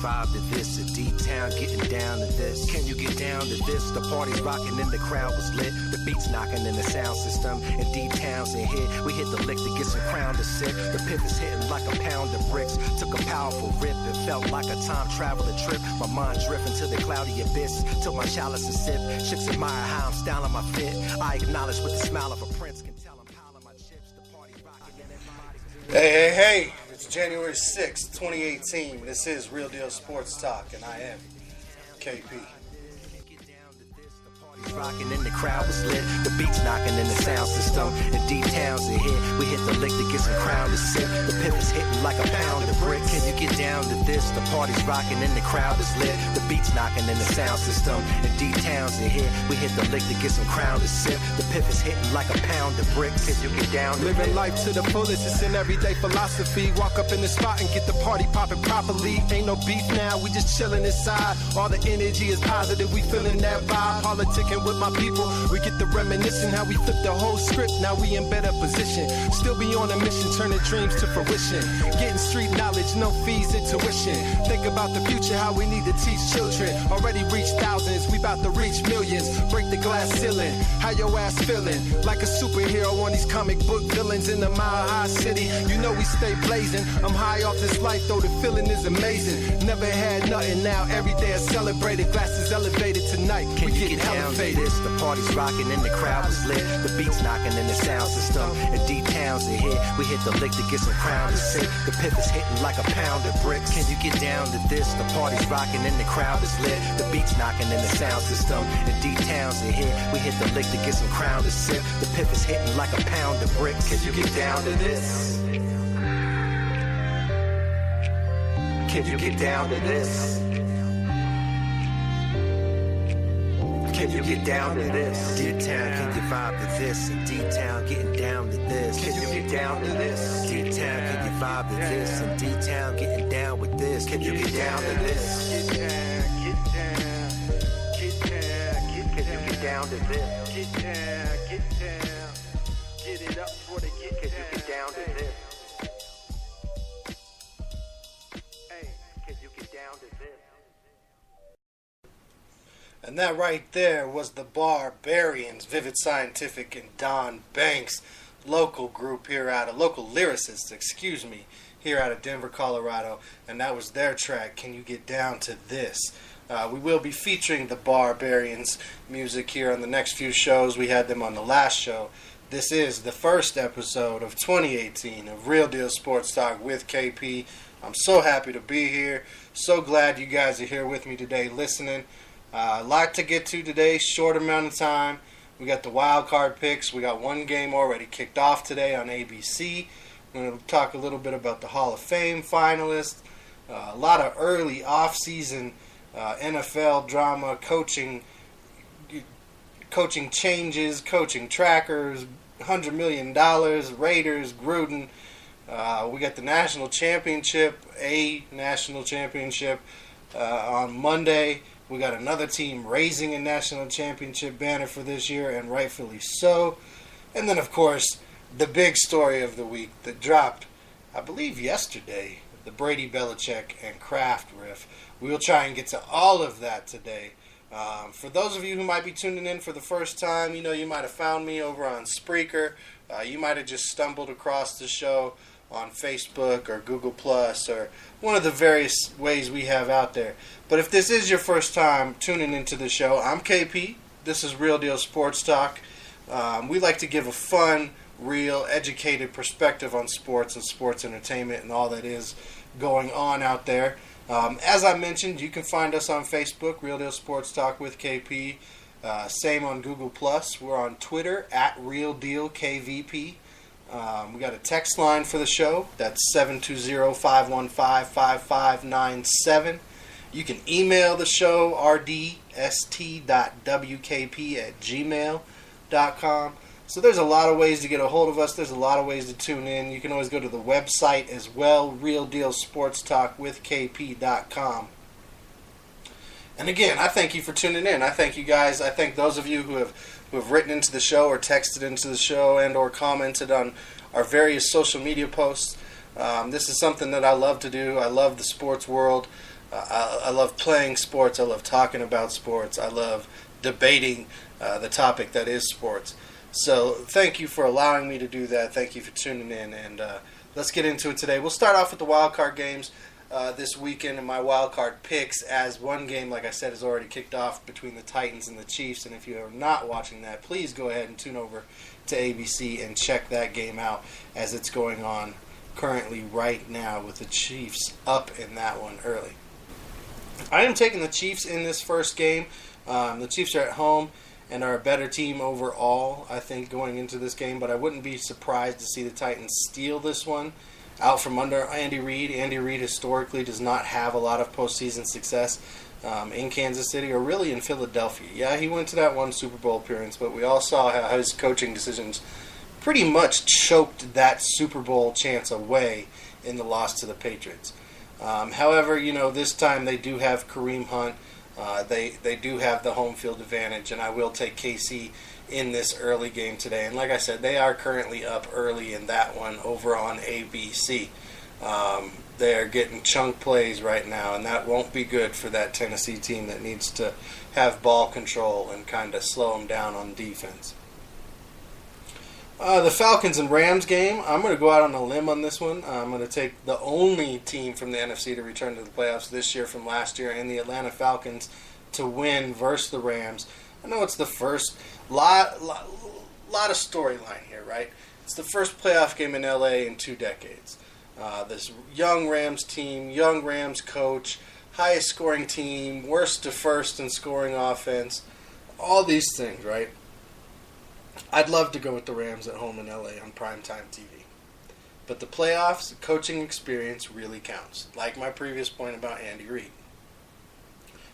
vibe to this? A D-Town getting down to this. Can you get down to this? The party's rocking and the crowd was lit. The beats knocking in the sound system. And D-Town's in here. We hit the lick to get some crown to sip. The pivot's hitting like a pound of bricks. Took a powerful rip. It felt like a time traveling trip. My mind drifting to the cloudy abyss. Took my chalice and sip. Chicks admire how I'm styling my fit. I acknowledge with the smile of a prince. Can tell I'm piling my chips. The party's rocking and everybody's... Hey, it's January 6th, 2018. This is Real Deal Sports Talk, and I am KP. Rocking and the crowd was lit. The beats knocking in the sound system. And D-Town's in here. We hit the lick to get some crown to sip. The pivot's hitting like a pound of brick. Can you get down to this? The party's rocking and the crowd is lit. The beats knocking in the sound system. And D-Town's in here. We hit the lick to get some crown to sip. The pivot's hitting like a pound of brick. Can you get down to living life to the fullest, it's an everyday philosophy. Walk up in the spot and get the party popping properly. Ain't no beef now, we just chilling inside. All the energy is positive, we feeling that vibe. Politicking with my people, we get the reminiscing how we flip the whole script. Now we in better position, still be on a mission, turning dreams to fruition. Getting street knowledge, no fees and tuition. Think about the future, how we need to teach children. Already reached thousands, we about to reach millions. Break the glass ceiling, how your ass feeling? Like a superhero on these comic book villains in the Mile High City. You know we stay blazing. I'm high off this life though, the feeling is amazing. Never had nothing, now every day I celebrated. Glasses elevated tonight, can we you getting get down elevated. to this? The party's rocking and the crowd was lit. The beats knocking in the sound system. And D-Town's in here. We hit the lick to get some crown to sip. The pivot's hitting like a pound of bricks. Can you get down to this? The party's rocking and the crowd is lit. The beats knocking in the sound system. And D-Town's in here. We hit the lick to get some crown to sip. The pivot's hitting like a pound of bricks. Can you get down to this? Can you get down to this? Can you get down to this? D-Town, can you vibe to this? And D-Town getting down to this. Can you get down to this? D-Town, can you vibe to this? And D-Town getting down with this. Can you get down to this? Get down, get down, get down, can you get down to this? Get down, get it up for the get. Can you get down to this? Hey, can you get down to this? And that right there was the Barbarians, Vivid Scientific and Don Banks, local group here out of, local lyricists, here out of Denver, Colorado. And that was their track, Can You Get Down to This? We will be featuring the Barbarians music here on the next few shows. We had them on the last show. This is the first episode of 2018 of Real Deal Sports Talk with KP. I'm so happy to be here. So glad you guys are here with me today listening. A lot to get to today, short amount of time. We got the Wildcard picks. We got one game already kicked off today on ABC. We're going to talk a little bit about the Hall of Fame finalists. A lot of early offseason NFL drama, coaching changes, coaching trackers, $100 million, Raiders, Gruden. We got the national championship, on Monday. We got another team raising a national championship banner for this year, and rightfully so. And then, of course, the big story of the week that dropped, I believe, yesterday, the Brady Belichick and Kraft riff. We will try and get to all of that today. For those of you who might be tuning in for the first time, you might have found me over on Spreaker. You might have just stumbled across the show on Facebook or Google Plus or one of the various ways we have out there. But if this is your first time tuning into the show, I'm KP. This is Real Deal Sports Talk. We like to give a fun, real, educated perspective on sports and sports entertainment and all that is going on out there. As I mentioned, you can find us on Facebook, Real Deal Sports Talk with KP. Same on Google Plus. We're on Twitter at Real Deal KVP. We got a text line for the show. That's 720-515-5597. You can email the show, rdst.wkp@gmail.com. So there's a lot of ways to get a hold of us. There's a lot of ways to tune in. You can always go to the website as well, realdealsportstalkwithkp.com. And again, I thank you for tuning in. I thank you guys. I thank those of you who have written into the show or texted into the show and or commented on our various social media posts. This is something that I love to do. I love the sports world. I love playing sports. I love talking about sports. I love debating the topic that is sports. So thank you for allowing me to do that. Thank you for tuning in, and let's get into it today. We'll start off with the wildcard games this weekend and my wildcard picks, as one game, like I said, is already kicked off between the Titans and the Chiefs. And if you are not watching that, please go ahead and tune over to ABC and check that game out, as it's going on currently right now with the Chiefs up in that one early. I am taking the Chiefs in this first game. The Chiefs are at home and are a better team overall, I think, going into this game. But I wouldn't be surprised to see the Titans steal this one out from under Andy Reid. Andy Reid historically does not have a lot of postseason success in Kansas City or really in Philadelphia. Yeah, he went to that one Super Bowl appearance, but we all saw how his coaching decisions pretty much choked that Super Bowl chance away in the loss to the Patriots. However, this time they do have Kareem Hunt. They do have the home field advantage, and I will take KC in this early game today. And like I said, they are currently up early in that one over on ABC. They are getting chunk plays right now, and that won't be good for that Tennessee team that needs to have ball control and kind of slow them down on defense. The Falcons and Rams game, I'm going to go out on a limb on this one. I'm going to take the only team from the NFC to return to the playoffs this year from last year, and the Atlanta Falcons to win versus the Rams. I know it's the first lot of storyline here, right? It's the first playoff game in LA in 2 decades. This young Rams team, young Rams coach, highest scoring team, worst to first in scoring offense, all these things, right? I'd love to go with the Rams at home in LA on primetime TV. But the playoffs, coaching experience really counts. Like my previous point about Andy Reid.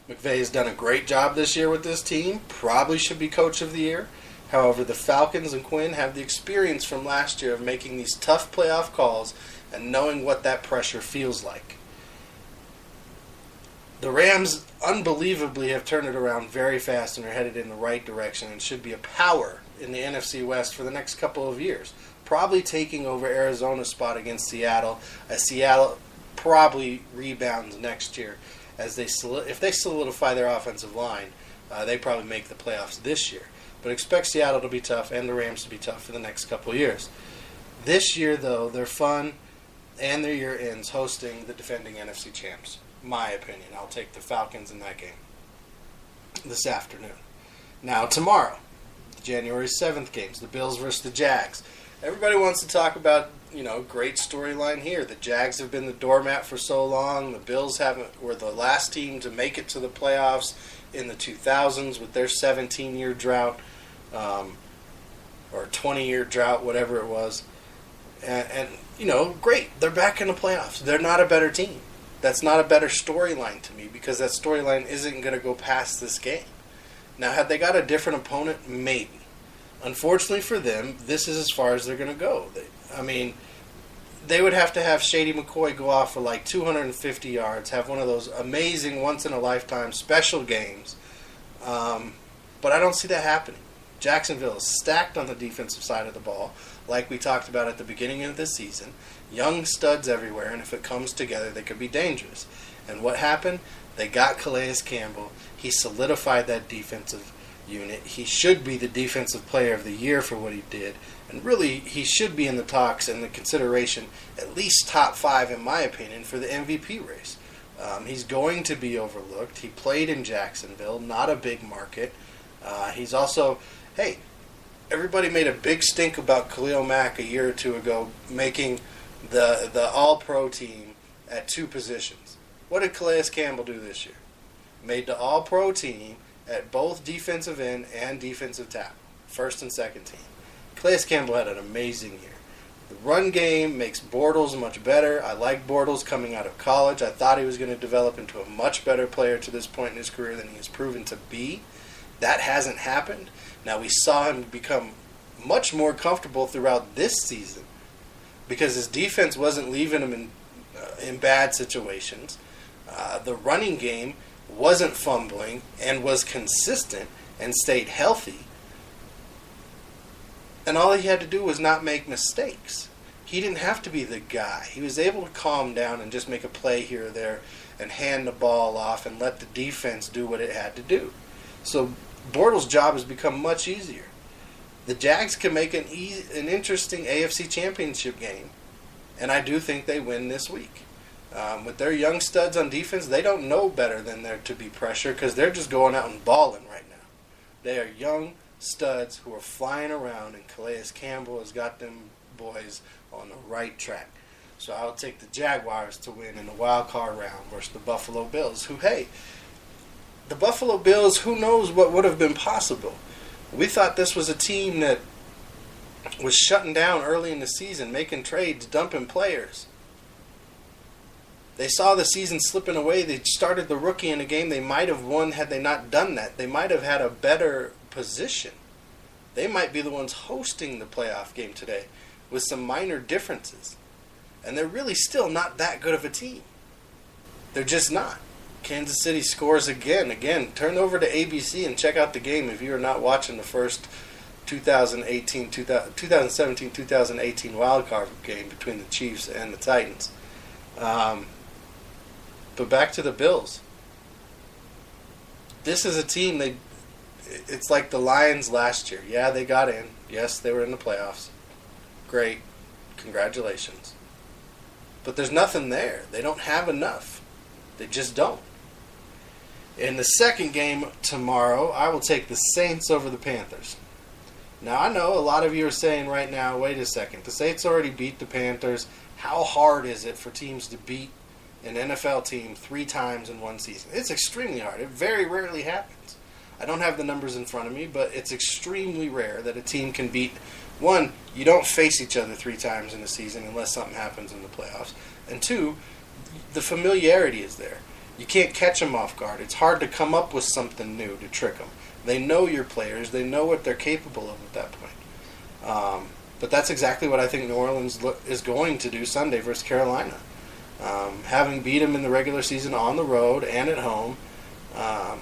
McVay has done a great job this year with this team. Probably should be coach of the year. However, the Falcons and Quinn have the experience from last year of making these tough playoff calls and knowing what that pressure feels like. The Rams unbelievably have turned it around very fast and are headed in the right direction and should be a power in the NFC West for the next couple of years. Probably taking over Arizona's spot against Seattle, as Seattle probably rebounds next year. If they solidify their offensive line, they probably make the playoffs this year. But expect Seattle to be tough and the Rams to be tough for the next couple of years. This year, though, they're fun, and their year ends hosting the defending NFC champs. My opinion. I'll take the Falcons in that game this afternoon. Now, tomorrow, the January 7th games, the Bills versus the Jags. Everybody wants to talk about, great storyline here. The Jags have been the doormat for so long. The Bills were the last team to make it to the playoffs in the 2000s with their 17-year drought, or 20-year drought, whatever it was. And great. They're back in the playoffs. They're not a better team. That's not a better storyline to me, because that storyline isn't going to go past this game. Now, had they got a different opponent? Maybe. Unfortunately for them, this is as far as they're going to go. They would have to have Shady McCoy go off for like 250 yards, have one of those amazing once-in-a-lifetime special games. But I don't see that happening. Jacksonville is stacked on the defensive side of the ball, like we talked about at the beginning of the season. Young studs everywhere, and if it comes together, they could be dangerous. And what happened? They got Calais Campbell. He solidified that defensive unit. He should be the defensive player of the year for what he did. And really, he should be in the talks and the consideration, at least top 5, in my opinion, for the MVP race. He's going to be overlooked. He played in Jacksonville, not a big market. He's also, everybody made a big stink about Khalil Mack a year or two ago, making the All-Pro team at 2 positions. What did Calais Campbell do this year? Made the All-Pro team at both defensive end and defensive tackle, first and second team. Calais Campbell had an amazing year. The run game makes Bortles much better. I like Bortles coming out of college. I thought he was going to develop into a much better player to this point in his career than he has proven to be. That hasn't happened. Now, we saw him become much more comfortable throughout this season because his defense wasn't leaving him in bad situations. The running game wasn't fumbling and was consistent and stayed healthy. And all he had to do was not make mistakes. he didn't have to be the guy. He was able to calm down and just make a play here or there and hand the ball off and let the defense do what it had to do. So Bortles' job has become much easier. The Jags can make an interesting AFC Championship game, and I do think they win this week. With their young studs on defense, they don't know better than there to be pressure because they're just going out and balling right now. They are young studs who are flying around, and Calais Campbell has got them boys on the right track. So I'll take the Jaguars to win in the wild card round versus the Buffalo Bills, who, hey, the Buffalo Bills, who knows what would have been possible. We thought this was a team that was shutting down early in the season, making trades, dumping players. They saw the season slipping away. They started the rookie in a game they might have won had they not done that. They might have had a better position. They might be the ones hosting the playoff game today with some minor differences. And they're really still not that good of a team. They're just not. Kansas City scores again. Again, turn over to ABC and check out the game if you are not watching the first 2017-2018 wildcard game between the Chiefs and the Titans. But back to the Bills. This is a team, it's like the Lions last year. Yeah, they got in. Yes, they were in the playoffs. Great. Congratulations. But there's nothing there. They don't have enough. They just don't. In the second game tomorrow, I will take the Saints over the Panthers. Now, I know a lot of you are saying right now, wait a second, the Saints already beat the Panthers. How hard is it for teams to beat an NFL team 3 times in one season? It's extremely hard. It very rarely happens. I don't have the numbers in front of me, but it's extremely rare that a team can beat. One, you don't face each other 3 times in a season unless something happens in the playoffs. And 2, the familiarity is there. You can't catch them off guard. It's hard to come up with something new to trick them. They know your players. They know what they're capable of at that point. But that's exactly what I think New Orleans is going to do Sunday versus Carolina. Having beat them in the regular season on the road and at home, I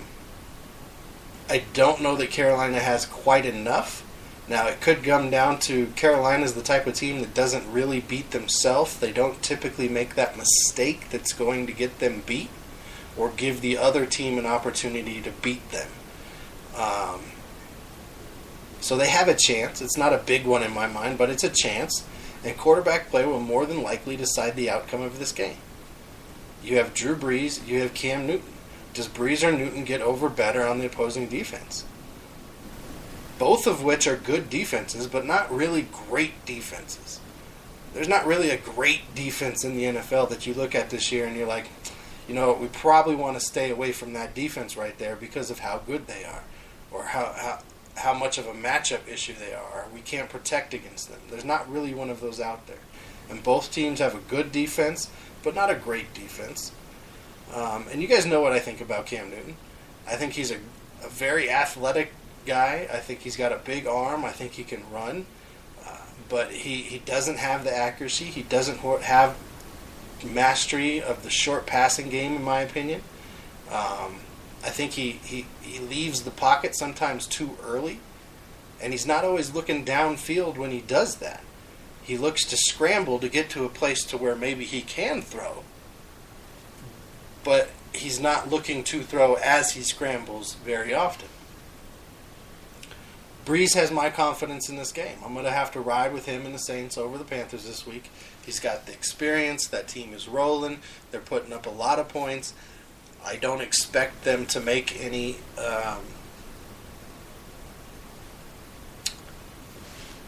don't know that Carolina has quite enough. Now, it could come down to Carolina's the type of team that doesn't really beat themselves. They don't typically make that mistake that's going to get them beat or give the other team an opportunity to beat them. So they have a chance. It's not a big one in my mind, but it's a chance. And quarterback play will more than likely decide the outcome of this game. You have Drew Brees, you have Cam Newton. Does Brees or Newton get over better on the opposing defense? Both of which are good defenses, but not really great defenses. There's not really a great defense in the NFL that you look at this year and you're like, you know, we probably want to stay away from that defense right there because of how good they are or how much of a matchup issue they are. We can't protect against them. There's not really one of those out there. And both teams have a good defense, but not a great defense. And you guys know what I think about Cam Newton. I think he's a very athletic guy. I think he's got a big arm. I think he can run. But he doesn't have the accuracy. He doesn't have mastery of the short passing game, in my opinion. I think he leaves the pocket sometimes too early, and he's not always looking downfield when he does that. He looks to scramble to get to a place to where maybe he can throw, but he's not looking to throw as he scrambles very often. Brees has my confidence in this game. I'm going to have to ride with him and the Saints over the Panthers this week. He's got the experience. That team is rolling. They're putting up a lot of points. I don't expect them to make any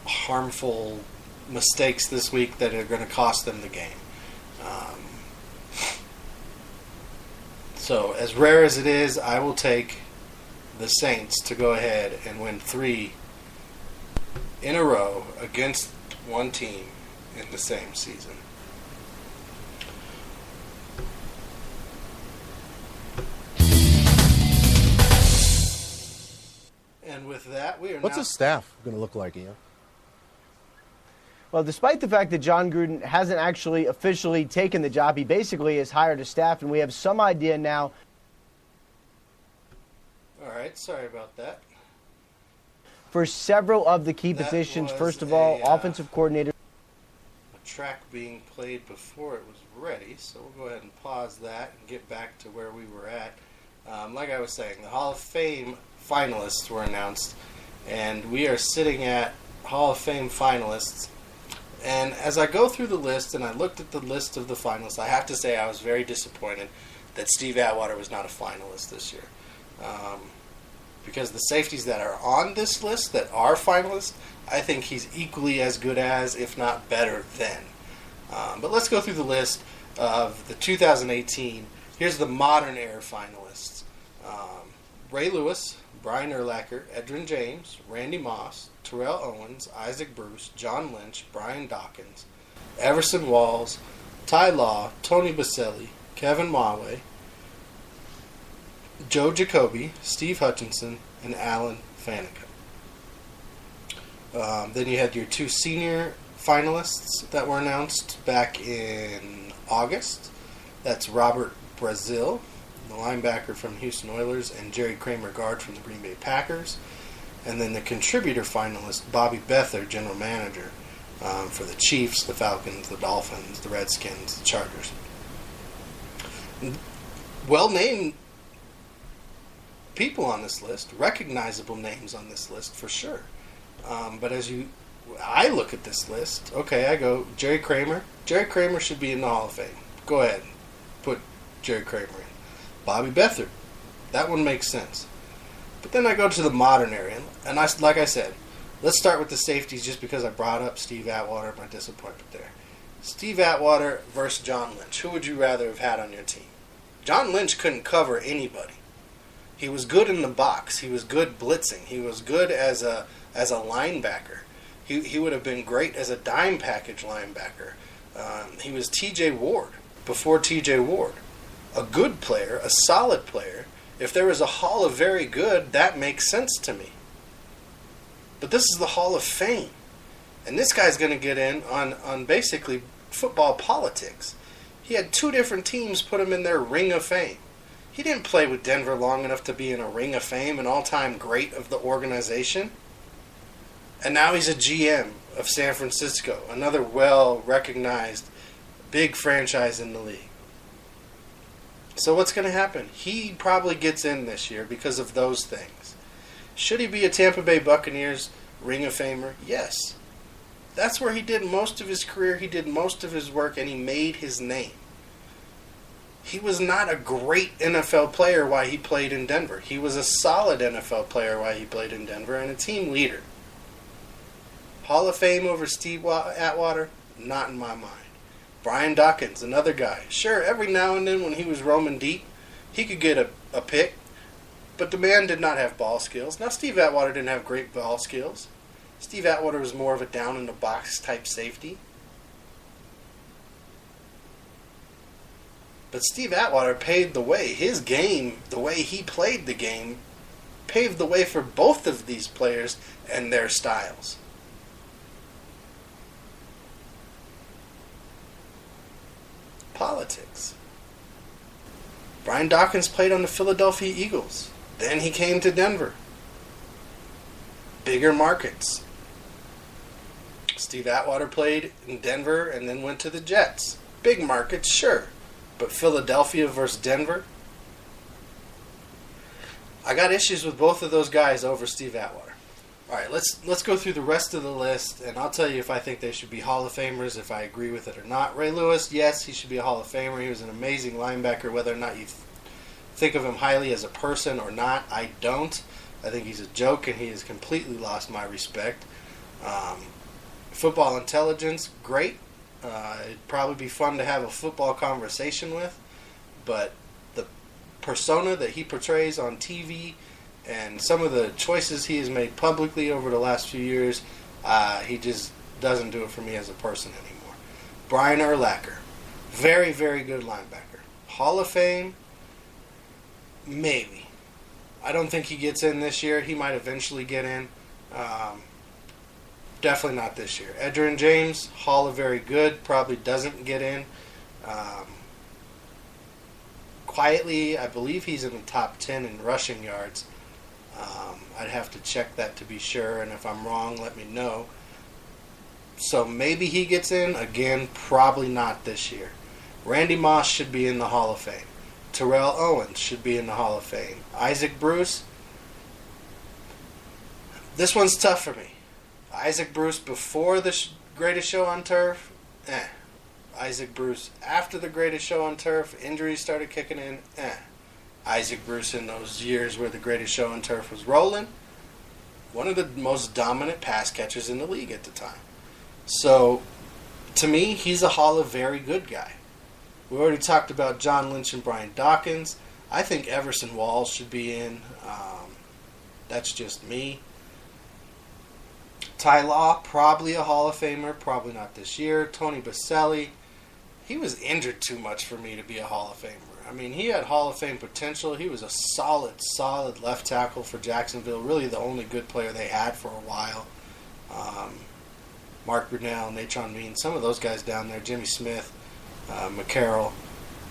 harmful mistakes this week that are going to cost them the game. So, as rare as it is, I will take the Saints to go ahead and win 3 in a row against one team in the same season. And with that, we are What's now... his staff going to look like, Ian? Well, despite the fact that John Gruden hasn't actually officially taken the job, he basically has hired a staff, and we have some idea now. All right, sorry about that. For several of the key positions, first of all, offensive coordinator. track being played before it was ready, so we'll go ahead and pause that and get back to where we were at. Like I was saying, the Hall of Fame finalists were announced, and we are sitting at Hall of Fame finalists. And as I go through the list and I looked at the list of the finalists, I have to say I was very disappointed that Steve Atwater was not a finalist this year. Because the safeties that are on this list that are finalists, I think he's equally as good as, if not better than. But let's go through the list of the 2018. Here's the modern era finalists. Ray Lewis, Brian Urlacher, Edgerrin James, Randy Moss, Terrell Owens, Isaac Bruce, John Lynch, Brian Dawkins, Everson Walls, Ty Law, Tony Baselli, Kevin Mawe, Joe Jacoby, Steve Hutchinson, and Alan Faneca. Then you had your two senior finalists that were announced back in August. That's Robert Brazil, the linebacker from Houston Oilers, and Jerry Kramer, guard from the Green Bay Packers. And then the contributor finalist, Bobby Beathard, general manager for the Chiefs, the Falcons, the Dolphins, the Redskins, the Chargers. Well-named people on this list, recognizable names on this list for sure. But I look at this list, okay, I go, Jerry Kramer. Jerry Kramer should be in the Hall of Fame. Go ahead, put Jerry Kramer in. Bobby Beathard, that one makes sense. But then I go to the modern era, and like I said, let's start with the safeties just because I brought up Steve Atwater, my disappointment there. Steve Atwater versus John Lynch. Who would you rather have had on your team? John Lynch couldn't cover anybody. He was good in the box. He was good blitzing. He was good as a linebacker. He would have been great as a dime package linebacker. He was T.J. Ward before T.J. Ward. A good player, a solid player. If there was a Hall of Very Good, that makes sense to me. But this is the Hall of Fame. And this guy's going to get in on basically football politics. He had two different teams put him in their Ring of Fame. He didn't play with Denver long enough to be in a Ring of Fame, an all-time great of the organization. And now he's a GM of San Francisco, another well-recognized big franchise in the league. So what's going to happen? He probably gets in this year because of those things. Should he be a Tampa Bay Buccaneers Ring of Famer? Yes. That's where he did most of his career, he did most of his work, and he made his name. He was not a great NFL player while he played in Denver. He was a solid NFL player while he played in Denver and a team leader. Hall of Fame over Steve Atwater? Not in my mind. Brian Dawkins, another guy. Sure, every now and then when he was roaming deep, he could get a pick, but the man did not have ball skills. Now, Steve Atwater didn't have great ball skills. Steve Atwater was more of a down-in-the-box type safety. But Steve Atwater paved the way. His game, the way he played the game, paved the way for both of these players and their styles. Politics. Brian Dawkins played on the Philadelphia Eagles. Then he came to Denver. Bigger markets. Steve Atwater played in Denver and then went to the Jets. Big markets, sure. But Philadelphia versus Denver? I got issues with both of those guys over Steve Atwater. All right, let's go through the rest of the list, and I'll tell you if I think they should be Hall of Famers, if I agree with it or not. Ray Lewis, yes, he should be a Hall of Famer. He was an amazing linebacker, whether or not you think of him highly as a person or not, I don't. I think he's a joke, and he has completely lost my respect. Football intelligence, great. It'd probably be fun to have a football conversation with, but the persona that he portrays on TV and some of the choices he has made publicly over the last few years, he just doesn't do it for me as a person anymore. Brian Urlacher, very, very good linebacker. Hall of Fame, maybe. I don't think he gets in this year. He might eventually get in. Definitely not this year. Edgerrin James, Hall of Very Good, probably doesn't get in. Quietly, I believe he's in the top 10 in rushing yards. I'd have to check that to be sure, and if I'm wrong, let me know. So maybe he gets in. Again, probably not this year. Randy Moss should be in the Hall of Fame. Terrell Owens should be in the Hall of Fame. Isaac Bruce, this one's tough for me. Isaac Bruce before the Greatest Show on Turf, Isaac Bruce after the Greatest Show on Turf, injuries started kicking in, Isaac Bruce in those years where the Greatest Show on Turf was rolling, one of the most dominant pass catchers in the league at the time. So, to me, he's a Hall of Very Good guy. We already talked about John Lynch and Brian Dawkins. I think Everson Walls should be in. That's just me. Ty Law, probably a Hall of Famer, probably not this year. Tony Baselli, he was injured too much for me to be a Hall of Famer. I mean, he had Hall of Fame potential. He was a solid left tackle for Jacksonville, really the only good player they had for a while. Mark Brunell, Natron Mean, some of those guys down there, Jimmy Smith, McCarroll.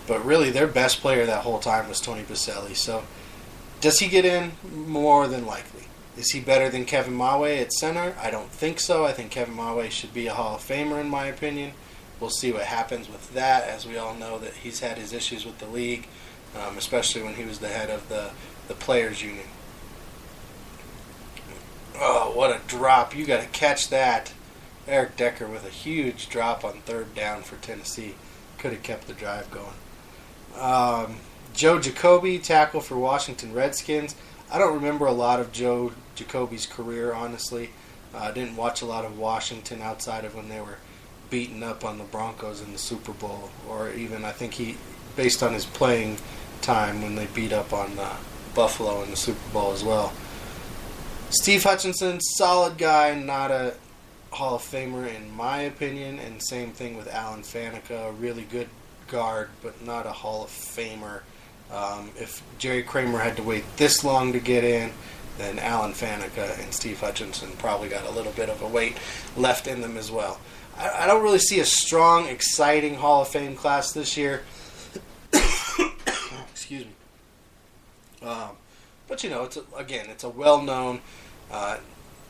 But really, their best player that whole time was Tony Baselli. So, does he get in? More than likely. Is he better than Kevin Mawe at center? I don't think so. I think Kevin Mawe should be a Hall of Famer in my opinion. We'll see what happens with that, as we all know that he's had his issues with the league, especially when he was the head of the Players Union. Oh, what a drop. You got to catch that. Eric Decker with a huge drop on third down for Tennessee. Could have kept the drive going. Joe Jacoby, tackle for Washington Redskins. I don't remember a lot of Joe Jacoby's career, honestly. I didn't watch a lot of Washington outside of when they were beating up on the Broncos in the Super Bowl, or even I think he, based on his playing time when they beat up on Buffalo in the Super Bowl as well. Steve Hutchinson, solid guy, not a Hall of Famer in my opinion, and same thing with Alan Faneca, a really good guard, but not a Hall of Famer. If Jerry Kramer had to wait this long to get in, then Alan Faneca and Steve Hutchinson probably got a little bit of a wait left in them as well. I don't really see a strong, exciting Hall of Fame class this year. Excuse me. But, it's a well-known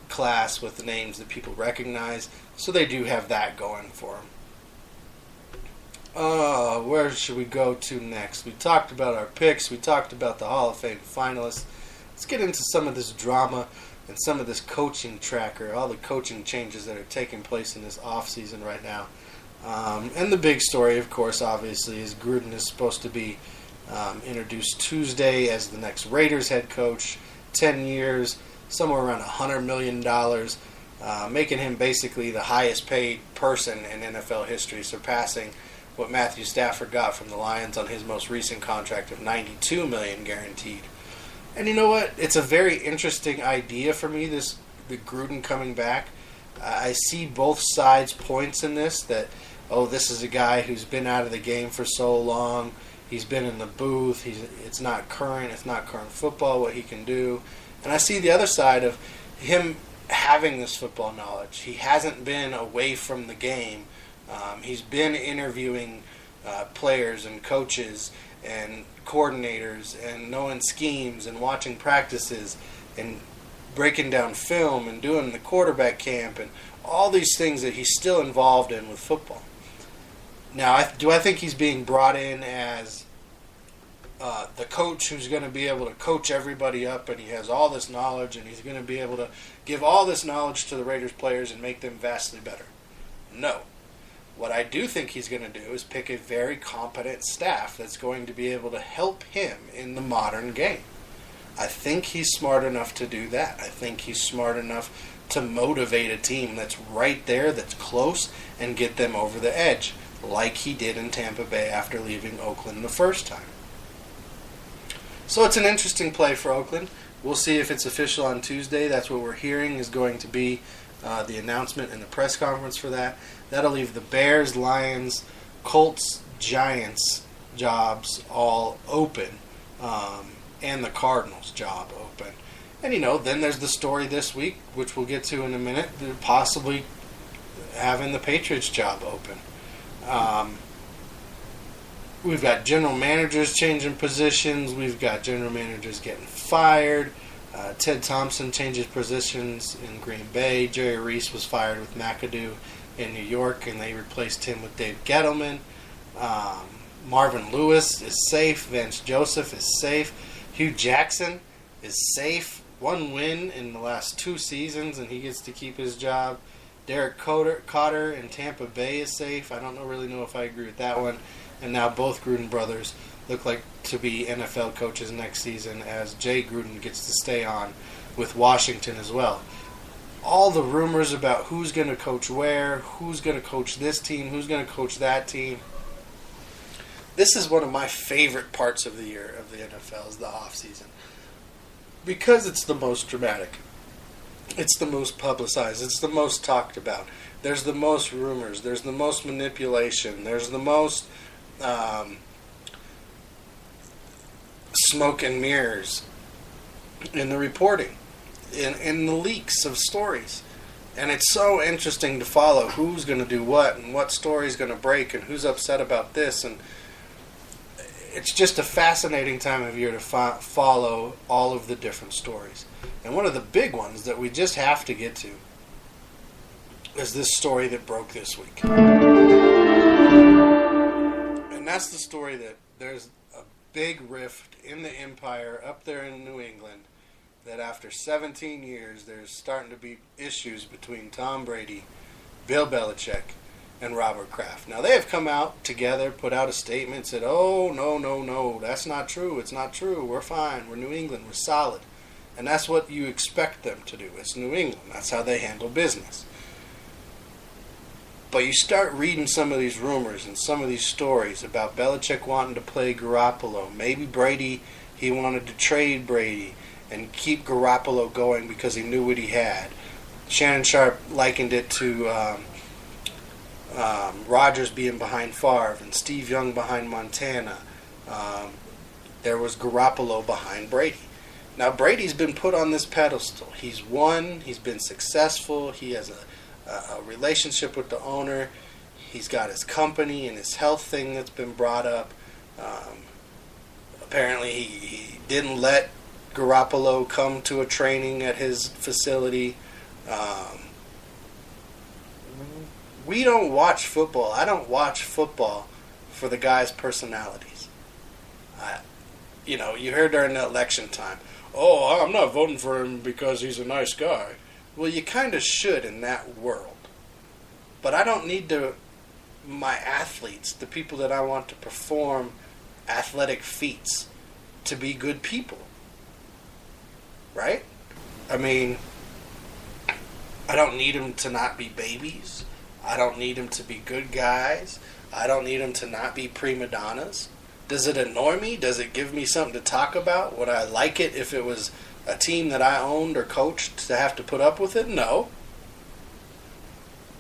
class with the names that people recognize, so they do have that going for them. Where should we go to next? We talked about our picks. We talked about the Hall of Fame finalists. Let's get into some of this drama and some of this coaching tracker, all the coaching changes that are taking place in this offseason right now. And the big story, of course, obviously, is Gruden is supposed to be introduced Tuesday as the next Raiders head coach. 10 years, somewhere around $100 million, making him basically the highest paid person in NFL history, surpassing what Matthew Stafford got from the Lions on his most recent contract of $92 million guaranteed. And you know what? It's a very interesting idea for me, the Gruden coming back. I see both sides' points in this, that, this is a guy who's been out of the game for so long. He's been in the booth. It's not current football, what he can do. And I see the other side of him having this football knowledge. He hasn't been away from the game. He's been interviewing players and coaches and coordinators and knowing schemes and watching practices and breaking down film and doing the quarterback camp and all these things that he's still involved in with football. Now, do I think he's being brought in as the coach who's going to be able to coach everybody up, and he has all this knowledge, and he's going to be able to give all this knowledge to the Raiders players and make them vastly better? No. What I do think he's going to do is pick a very competent staff that's going to be able to help him in the modern game. I think he's smart enough to do that. I think he's smart enough to motivate a team that's right there, that's close, and get them over the edge, like he did in Tampa Bay after leaving Oakland the first time. So it's an interesting play for Oakland. We'll see if it's official on Tuesday. That's what we're hearing is going to be the announcement and the press conference for that. That'll leave the Bears, Lions, Colts, Giants jobs all open, and the Cardinals job open. And, then there's the story this week, which we'll get to in a minute, possibly having the Patriots job open. We've got general managers changing positions. We've got general managers getting fired. Ted Thompson changes positions in Green Bay. Jerry Reese was fired with McAdoo in New York, and they replaced him with Dave Gettleman. Marvin Lewis is safe. Vance Joseph is safe. Hugh Jackson is safe. 1 win in the last 2 seasons, and he gets to keep his job. Derek Cotter in Tampa Bay is safe. I don't really know if I agree with that one. And now both Gruden brothers look like to be NFL coaches next season, as Jay Gruden gets to stay on with Washington as well. All the rumors about who's going to coach where, who's going to coach this team, who's going to coach that team. This is one of my favorite parts of the year of the NFL, is the offseason. Because it's the most dramatic. It's the most publicized. It's the most talked about. There's the most rumors. There's the most manipulation. There's the most smoke and mirrors in the reporting, in the leaks of stories. And it's so interesting to follow who's going to do what and what story's going to break and who's upset about this. And it's just a fascinating time of year to follow all of the different stories. And one of the big ones that we just have to get to is this story that broke this week. And that's the story that there's a big rift in the empire up there in New England, that after 17 years there's starting to be issues between Tom Brady, Bill Belichick, and Robert Kraft. Now, they have come out together, put out a statement, said, oh, no, that's not true. It's not true. We're fine. We're New England. We're solid. And that's what you expect them to do. It's New England. That's how they handle business. But you start reading some of these rumors and some of these stories about Belichick wanting to play Garoppolo. Maybe Brady, he wanted to trade Brady and keep Garoppolo going because he knew what he had. Shannon Sharp likened it to Rodgers being behind Favre and Steve Young behind Montana. There was Garoppolo behind Brady. Now, Brady's been put on this pedestal. He's won. He's been successful. He has a relationship with the owner. He's got his company and his health thing that's been brought up. Apparently, he didn't let Garoppolo come to a training at his facility. We don't watch football. I don't watch football for the guys' personalities. You heard during the election time, oh, I'm not voting for him because he's a nice guy. Well, you kind of should in that world. But I don't need my athletes, the people that I want to perform athletic feats, to be good people. Right? I mean, I don't need them to not be babies. I don't need them to be good guys. I don't need them to not be prima donnas. Does it annoy me? Does it give me something to talk about? Would I like it if it was a team that I owned or coached to have to put up with it? No.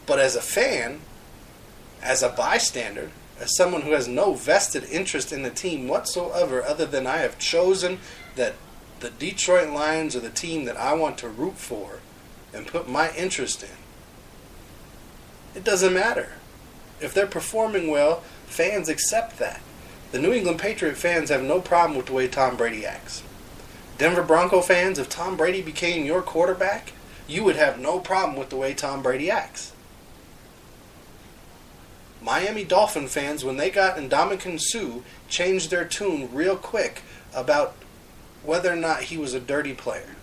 But as a fan, as a bystander, as someone who has no vested interest in the team whatsoever, other than I have chosen that the Detroit Lions are the team that I want to root for and put my interest in, it doesn't matter. If they're performing well, fans accept that. The New England Patriot fans have no problem with the way Tom Brady acts. Denver Bronco fans, if Tom Brady became your quarterback, you would have no problem with the way Tom Brady acts. Miami Dolphin fans, when they got Ndamukong Suh, changed their tune real quick about whether or not he was a dirty player.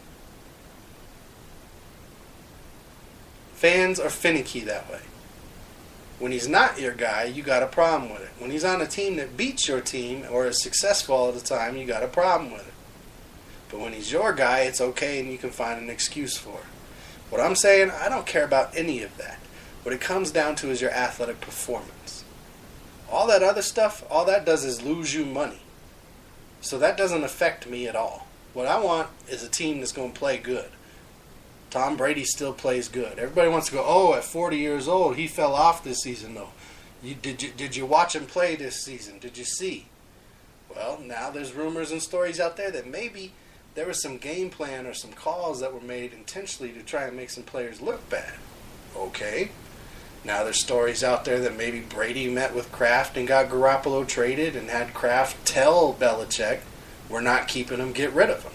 Fans are finicky that way. When he's not your guy, you got a problem with it. When he's on a team that beats your team or is successful all the time, you got a problem with it. But when he's your guy, it's okay and you can find an excuse for it. What I'm saying, I don't care about any of that. What it comes down to is your athletic performance. All that other stuff, all that does is lose you money. So that doesn't affect me at all. What I want is a team that's going to play good. Tom Brady still plays good. Everybody wants to go, oh, at 40 years old, he fell off this season, though. Did you watch him play this season? Did you see? Well, now there's rumors and stories out there that maybe there was some game plan or some calls that were made intentionally to try and make some players look bad. Okay. Now there's stories out there that maybe Brady met with Kraft and got Garoppolo traded and had Kraft tell Belichick, we're not keeping him, get rid of him.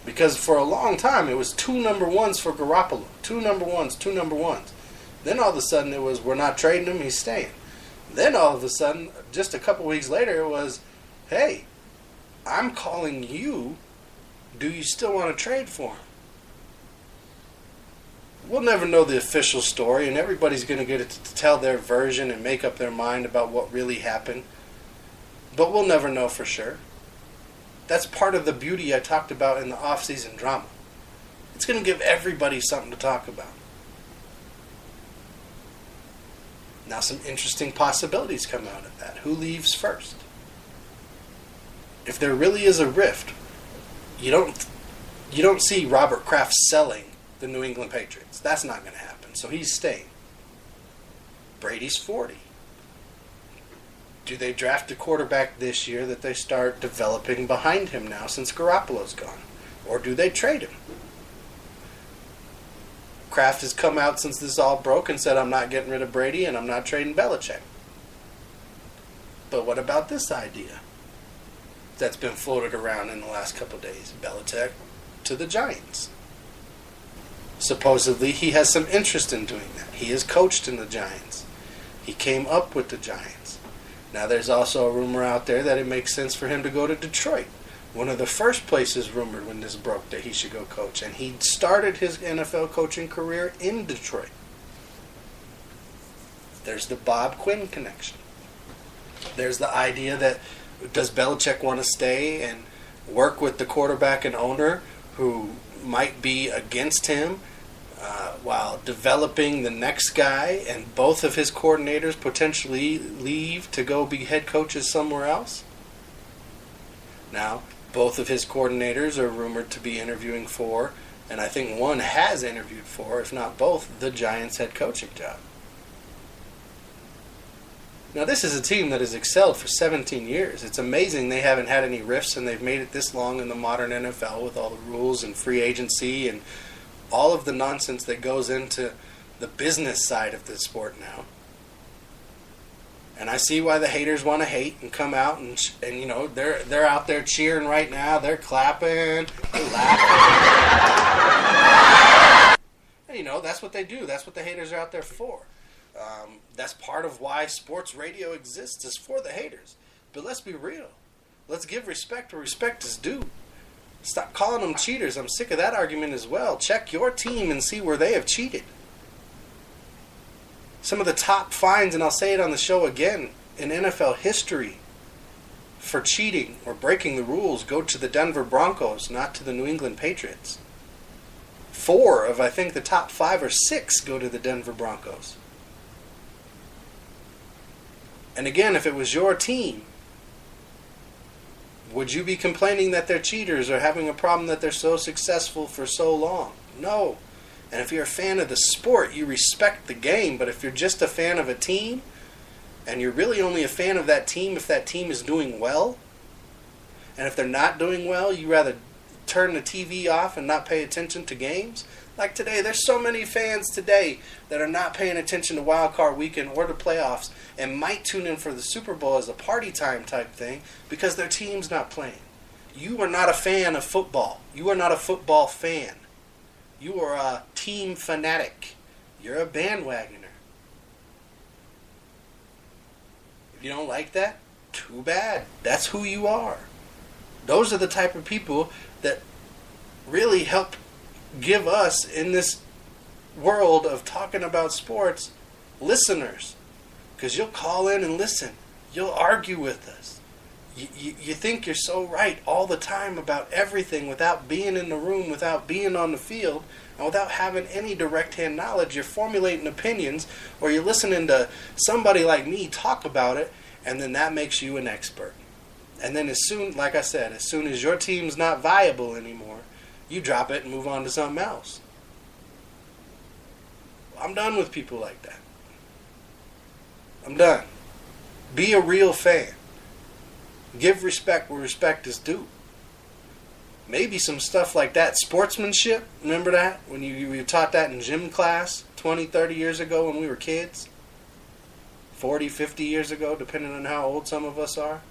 Because for a long time, it was 2 number ones for Garoppolo. 2 number ones. Then all of a sudden it was, we're not trading him, he's staying. Then all of a sudden, just a couple weeks later, it was, hey, I'm calling you. Do you still want to trade for him? We'll never know the official story, and everybody's going to get to tell their version and make up their mind about what really happened. But we'll never know for sure. That's part of the beauty I talked about in the offseason drama. It's going to give everybody something to talk about. Now some interesting possibilities come out of that. Who leaves first? If there really is a rift, you don't see Robert Kraft selling the New England Patriots. That's not going to happen. So he's staying. Brady's 40. Do they draft a quarterback this year that they start developing behind him now since Garoppolo's gone? Or do they trade him? Kraft has come out since this all broke and said, I'm not getting rid of Brady and I'm not trading Belichick. But what about this idea that's been floated around in the last couple of days? Belichick to the Giants. Supposedly he has some interest in doing that. He has coached in the Giants. He came up with the Giants. Now there's also a rumor out there that it makes sense for him to go to Detroit. One of the first places rumored when this broke that he should go coach. And he started his NFL coaching career in Detroit. There's the Bob Quinn connection. There's the idea that, does Belichick want to stay and work with the quarterback and owner who might be against him while developing the next guy, and both of his coordinators potentially leave to go be head coaches somewhere else? Now, both of his coordinators are rumored to be interviewing for, and I think one has interviewed for, if not both, the Giants' head coaching job. Now, this is a team that has excelled for 17 years. It's amazing they haven't had any rifts, and they've made it this long in the modern NFL with all the rules and free agency and all of the nonsense that goes into the business side of the sport now. And I see why the haters want to hate and come out and you know, they're out there cheering right now. They're clapping, they're laughing. And, you know, that's what they do. That's what the haters are out there for. That's part of why sports radio exists, is for the haters. But let's be real. Let's give respect where respect is due. Stop calling them cheaters. I'm sick of that argument as well. Check your team and see where they have cheated. Some of the top fines, and I'll say it on the show again, in NFL history for cheating or breaking the rules go to the Denver Broncos, not to the New England Patriots. 4 of, I think, the top 5 or 6 go to the Denver Broncos. And again, if it was your team, would you be complaining that they're cheaters or having a problem that they're so successful for so long? No. And if you're a fan of the sport, you respect the game. But if you're just a fan of a team, and you're really only a fan of that team if that team is doing well, and if they're not doing well, you rather turn the TV off and not pay attention to games. Like today, there's so many fans today that are not paying attention to Wildcard weekend or the playoffs and might tune in for the Super Bowl as a party time type thing because their team's not playing. You are not a fan of football. You are not a football fan. You are a team fanatic. You're a bandwagoner. If you don't like that, too bad. That's who you are. Those are the type of people that really help give us, in this world of talking about sports, listeners. Because you'll call in and listen. You'll argue with us. You think you're so right all the time about everything without being in the room, without being on the field, and without having any direct-hand knowledge. You're formulating opinions, or you're listening to somebody like me talk about it, and then that makes you an expert. And then as soon, like I said, as soon as your team's not viable anymore, you drop it and move on to something else. I'm done with people like that. I'm done. Be a real fan. Give respect where respect is due. Maybe some stuff like that. Sportsmanship, remember that? When you taught that in gym class 20, 30 years ago when we were kids? 40, 50 years ago, depending on how old some of us are.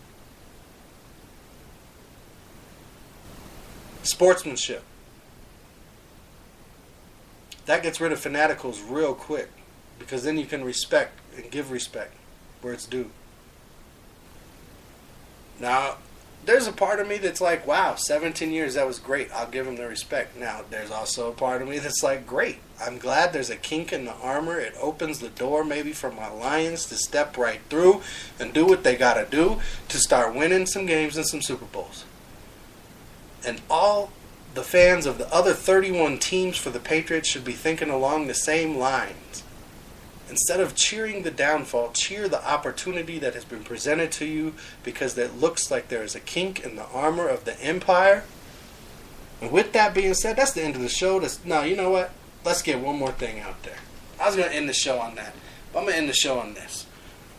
Sportsmanship. That gets rid of fanaticals real quick. because then you can respect and give respect where it's due. Now, there's a part of me that's like, wow, 17 years, that was great. I'll give them the respect. Now, there's also a part of me that's like, great. I'm glad there's a kink in the armor. It opens the door maybe for my Lions to step right through and do what they got to do to start winning some games and some Super Bowls. And all the fans of the other 31 teams for the Patriots should be thinking along the same lines. Instead of cheering the downfall, cheer the opportunity that has been presented to you, because it looks like there is a kink in the armor of the empire. And with that being said, that's the end of the show. Now, you know what? Let's get one more thing out there. I was going to end the show on that, but I'm going to end the show on this.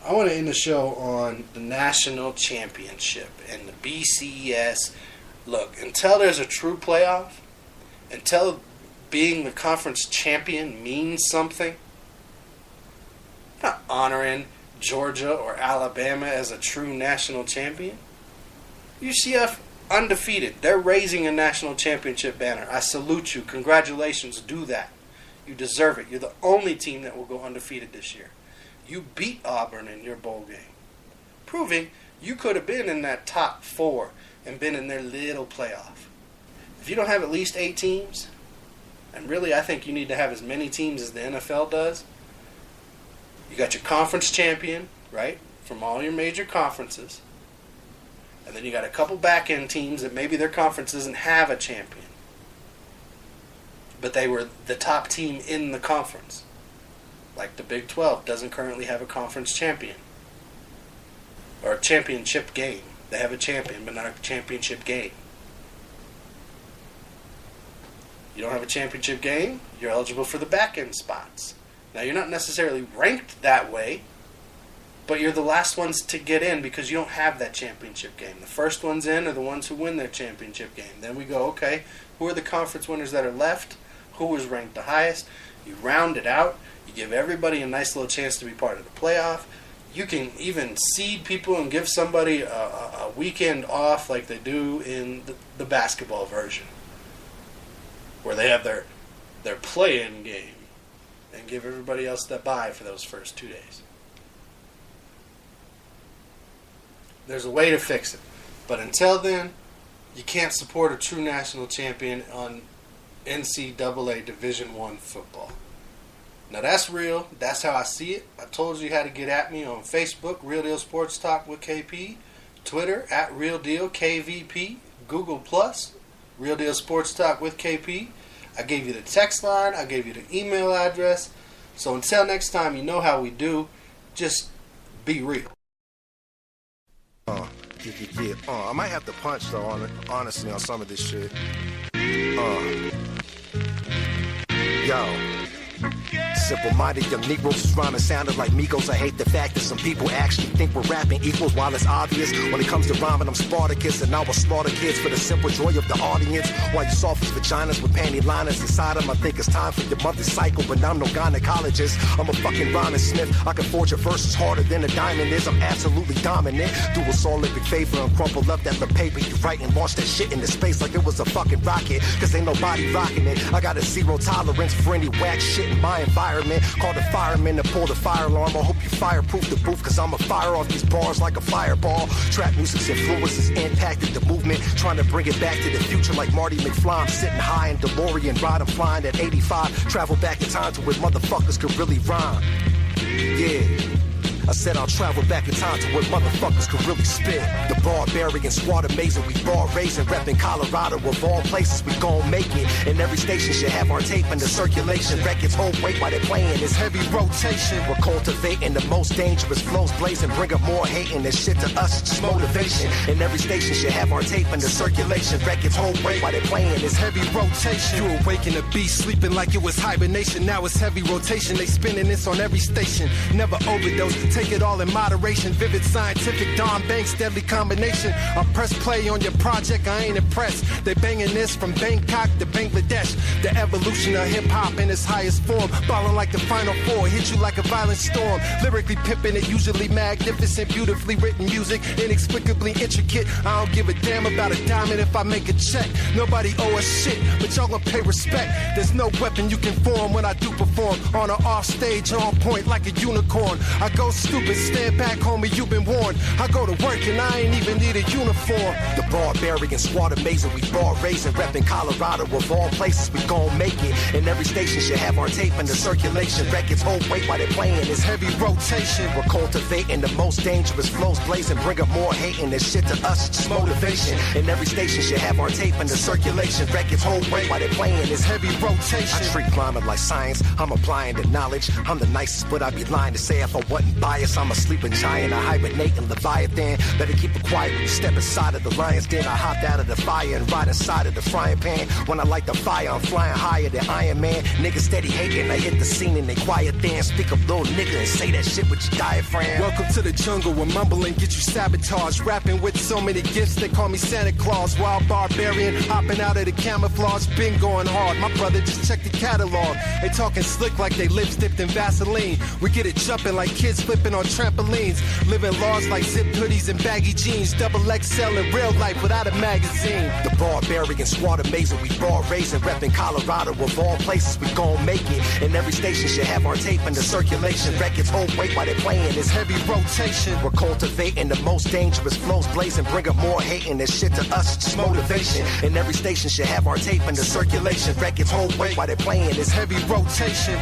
I want to end the show on the national championship and the BCS. Look, until there's a true playoff, until being the conference champion means something, I'm not honoring Georgia or Alabama as a true national champion. UCF undefeated. They're raising a national championship banner. I salute you. Congratulations. Do that. You deserve it. You're the only team that will go undefeated this year. You beat Auburn in your bowl game, proving you could have been in that top 4 and been in their little playoff. If you don't have at least 8 teams, and really I think you need to have as many teams as the NFL does, you got your conference champion, right, from all your major conferences. And then you got a couple back-end teams that maybe their conference doesn't have a champion, but they were the top team in the conference. Like the Big 12 doesn't currently have a conference champion. Or a championship game. They have a champion, but not a championship game. You don't have a championship game, you're eligible for the back-end spots. Now, you're not necessarily ranked that way, but you're the last ones to get in because you don't have that championship game. The first ones in are the ones who win their championship game. Then we go, okay, who are the conference winners that are left? Who was ranked the highest? You round it out. You give everybody a nice little chance to be part of the playoff. You can even seed people and give somebody a weekend off like they do in the basketball version, where they have their play-in game and give everybody else that bye for those first 2 days. There's a way to fix it. But until then, you can't support a true national champion on NCAA Division I football. Now that's real. That's how I see it. I told you how to get at me on Facebook, Real Deal Sports Talk with KP, Twitter at Real Deal KVP, Google Plus, Real Deal Sports Talk with KP. I gave you the text line. I gave you the email address. So until next time, you know how we do. Just be real. I might have to punch though, honestly, on some of this shit. Yo. Simple-minded young Negroes whose rhyming sounded like Migos. I hate the fact that some people actually think we're rapping equals, while it's obvious when it comes to rhyming I'm Spartacus, and I will slaughter kids for the simple joy of the audience. While you soft as vaginas with panty liners inside them, I think it's time for your monthly cycle, but I'm no gynecologist. I'm a fucking rhyming smith. I can forge a verse as harder than a diamond is. I'm absolutely dominant. Do us all a big favor and crumple up that the paper you write and launch that shit into space like it was a fucking rocket, cause ain't nobody rocking it. I got a zero tolerance for any whack shit in my environment. Call the firemen to pull the fire alarm. I hope you fireproof the booth, cause I'ma fire off these bars like a fireball. Trap music's influence has impacted the movement, trying to bring it back to the future like Marty McFly. I'm sitting high in DeLorean, riding flying at 85. Travel back in time to where motherfuckers could really rhyme. Yeah, I said I'll travel back in time to where motherfuckers could really spit. The barbarian squad amazing, we bar raising, repping Colorado. Of all places, we gon' make it. And every station should have our tape in the circulation. Records hold weight while they playing this heavy rotation. We're cultivating the most dangerous flows blazing, bring up more hating. This shit to us, it's just motivation. And every station should have our tape in the circulation. Records hold weight while they playing this heavy rotation. You awaken the beast, sleeping like it was hibernation. Now it's heavy rotation, they spinning this on every station. Never overdose, Take it all in moderation. Vivid scientific, Don Banks, deadly combination. I press play on your project, I ain't impressed. They banging this from Bangkok to Bangladesh. The evolution of hip-hop in its highest form. Ballin' like the Final Four, hit you like a violent storm. Lyrically pimping it, usually magnificent, beautifully written music, inexplicably intricate. I don't give a damn about a diamond if I make a check. Nobody owe us shit, but y'all gonna pay respect. There's no weapon you can form when I do perform. On or off stage, on point like a unicorn. I go stupid, stand back, homie, you've been warned. I go to work and I ain't even need a uniform. The barbarian squad amazing, we bar raising, reppin' Colorado of all places, we gon' make it. And every station should have our tape in the circulation. Records hold weight while they're playing this Heavy rotation. We're cultivating the most dangerous flows, blazing, bringing more hate and this shit to us, it's just motivation. And every station should have our tape in the circulation. Records hold weight while they're playing this Heavy rotation. I treat climate like science, I'm applying the knowledge. I'm the nicest, but I'd be lying to say if I wasn't biased. I'm a sleeping giant, I hibernate in Leviathan. Better keep it quiet when you step inside of the lion's den. I hopped out of the fire and right inside of the frying pan. When I light the fire, I'm flying higher than Iron Man. Niggas steady hating, I hit the scene and they quiet then. Speak up, little nigga, and say that shit with your diaphragm. Welcome to the jungle where mumbling get you sabotaged. Rapping with so many gifts, they call me Santa Claus. Wild barbarian, hopping out of the camouflage. Been going hard, my brother just checked the catalog. They talking slick like they lips dipped in Vaseline. We get it jumping like kids flipping on trampolines. Living large like zip hoodies and baggy jeans. Double XL in real life without a magazine. The barbarian squad amazing, we bar raising, reppin' Colorado of all places, we gon' make it. And every station should have our tape in the circulation. Records hold weight while they're playing this Heavy rotation. We're cultivating the most dangerous flows, blazing, bringing more hate and this shit to us, it's just motivation. And every station should have our tape in the circulation. Records hold weight while they're playing this Heavy rotation.